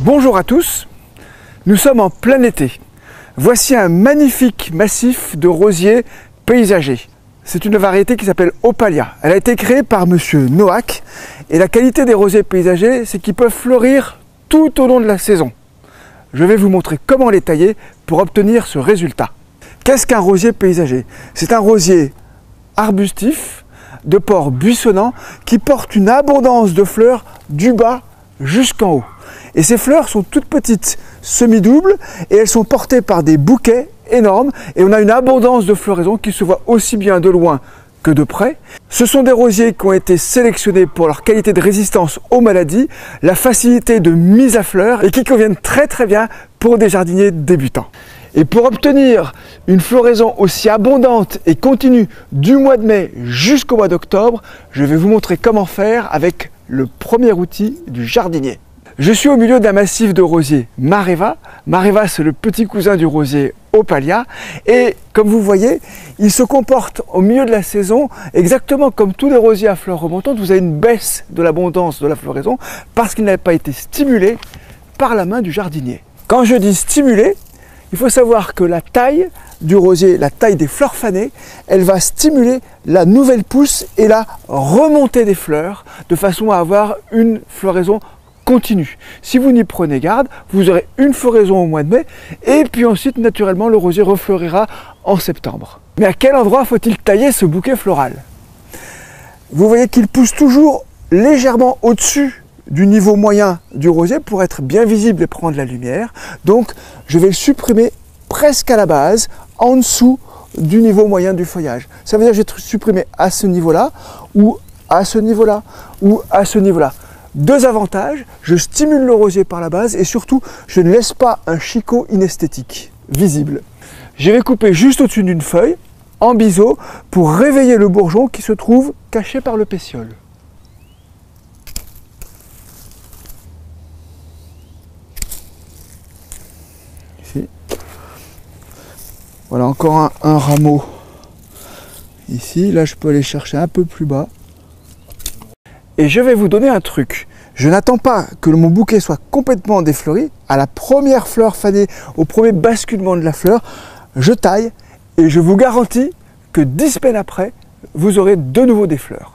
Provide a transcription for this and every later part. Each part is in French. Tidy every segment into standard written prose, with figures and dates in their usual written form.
Bonjour à tous, nous sommes en plein été. Voici un magnifique massif de rosiers paysagers. C'est une variété qui s'appelle Opalia. Elle a été créée par monsieur Noack et la qualité des rosiers paysagers, c'est qu'ils peuvent fleurir tout au long de la saison. Je vais vous montrer comment les tailler pour obtenir ce résultat. Qu'est-ce qu'un rosier paysager? C'est un rosier arbustif, de port buissonnant, qui porte une abondance de fleurs du bas jusqu'en haut. Et ces fleurs sont toutes petites, semi-doubles, et elles sont portées par des bouquets énormes, et on a une abondance de floraison qui se voit aussi bien de loin que de près. Ce sont des rosiers qui ont été sélectionnés pour leur qualité de résistance aux maladies, la facilité de mise à fleurs, et qui conviennent très bien pour des jardiniers débutants. Et pour obtenir une floraison aussi abondante et continue du mois de mai jusqu'au mois d'octobre, je vais vous montrer comment faire avec le premier outil du jardinier. Je suis au milieu d'un massif de rosiers Mareva. Mareva, c'est le petit cousin du rosier Opalia. Et comme vous voyez, il se comporte au milieu de la saison exactement comme tous les rosiers à fleurs remontantes. Vous avez une baisse de l'abondance de la floraison parce qu'il n'avait pas été stimulé par la main du jardinier. Quand je dis stimulé, il faut savoir que la taille du rosier, la taille des fleurs fanées, elle va stimuler la nouvelle pousse et la remontée des fleurs de façon à avoir une floraison continue. Si vous n'y prenez garde, vous aurez une floraison au mois de mai et puis ensuite naturellement le rosier refleurira en septembre. Mais à quel endroit faut-il tailler ce bouquet floral? Vous voyez qu'il pousse toujours légèrement au-dessus du niveau moyen du rosier pour être bien visible et prendre la lumière. Donc je vais le supprimer presque à la base, en dessous du niveau moyen du feuillage. Ça veut dire que je vais supprimer à ce niveau-là, ou à ce niveau-là, ou à ce niveau-là. Deux avantages, je stimule le rosier par la base et surtout, je ne laisse pas un chicot inesthétique, visible. Je vais couper juste au-dessus d'une feuille, en biseau, pour réveiller le bourgeon qui se trouve caché par le pétiole. Ici. Voilà encore un rameau. Ici, là je peux aller chercher un peu plus bas. Et je vais vous donner un truc. Je n'attends pas que mon bouquet soit complètement défleuri. À la première fleur fanée, au premier basculement de la fleur, je taille et je vous garantis que 10 semaines après, vous aurez de nouveau des fleurs.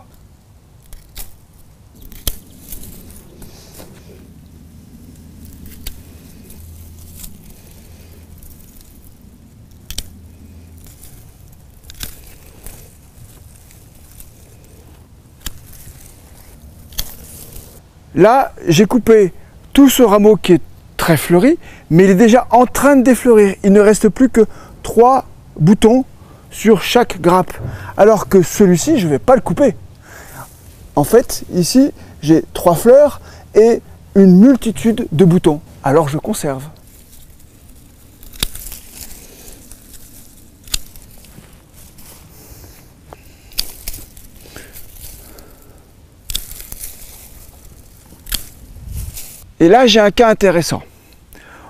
Là, j'ai coupé tout ce rameau qui est très fleuri, mais il est déjà en train de défleurir. Il ne reste plus que 3 boutons sur chaque grappe. Alors que celui-ci, je ne vais pas le couper. En fait, ici, j'ai 3 fleurs et une multitude de boutons. Alors je conserve. Et là, j'ai un cas intéressant.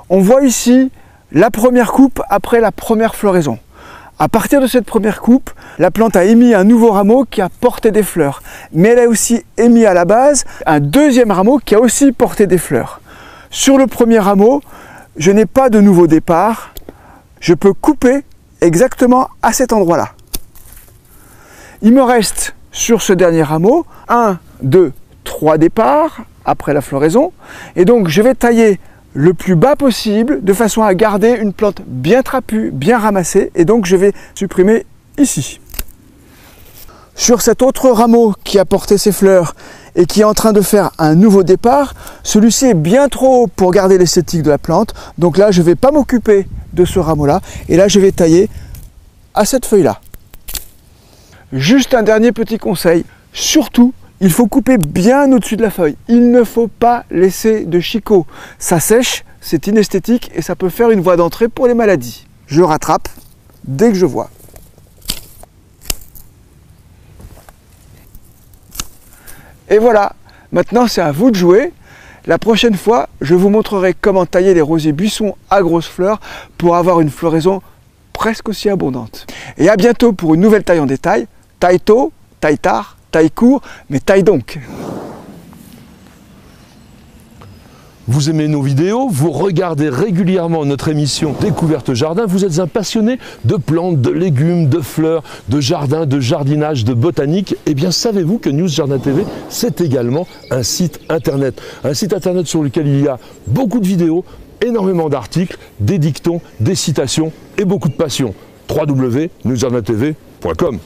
On voit ici la première coupe après la première floraison. À partir de cette première coupe, la plante a émis un nouveau rameau qui a porté des fleurs. Mais elle a aussi émis à la base un deuxième rameau qui a aussi porté des fleurs. Sur le premier rameau, je n'ai pas de nouveau départ. Je peux couper exactement à cet endroit-là. Il me reste sur ce dernier rameau 1, 2, 3 départs après la floraison, et donc je vais tailler le plus bas possible de façon à garder une plante bien trapue, bien ramassée, et donc je vais supprimer ici. Sur cet autre rameau qui a porté ses fleurs et qui est en train de faire un nouveau départ, celui-ci est bien trop haut pour garder l'esthétique de la plante, donc là je ne vais pas m'occuper de ce rameau-là, et là je vais tailler à cette feuille-là. Juste un dernier petit conseil, surtout il faut couper bien au-dessus de la feuille. Il ne faut pas laisser de chicot. Ça sèche, c'est inesthétique et ça peut faire une voie d'entrée pour les maladies. Je rattrape dès que je vois. Et voilà, maintenant c'est à vous de jouer. La prochaine fois, je vous montrerai comment tailler les rosiers buissons à grosses fleurs pour avoir une floraison presque aussi abondante. Et à bientôt pour une nouvelle taille en détail. Taille tôt, taille tard, taille court, mais taille donc. Vous aimez nos vidéos, vous regardez régulièrement notre émission Découverte Jardin, vous êtes un passionné de plantes, de légumes, de fleurs, de jardin, de jardinage, de botanique. Eh bien, savez-vous que News Jardin TV, c'est également un site internet. Un site internet sur lequel il y a beaucoup de vidéos, énormément d'articles, des dictons, des citations et beaucoup de passion. www.newsjardintv.com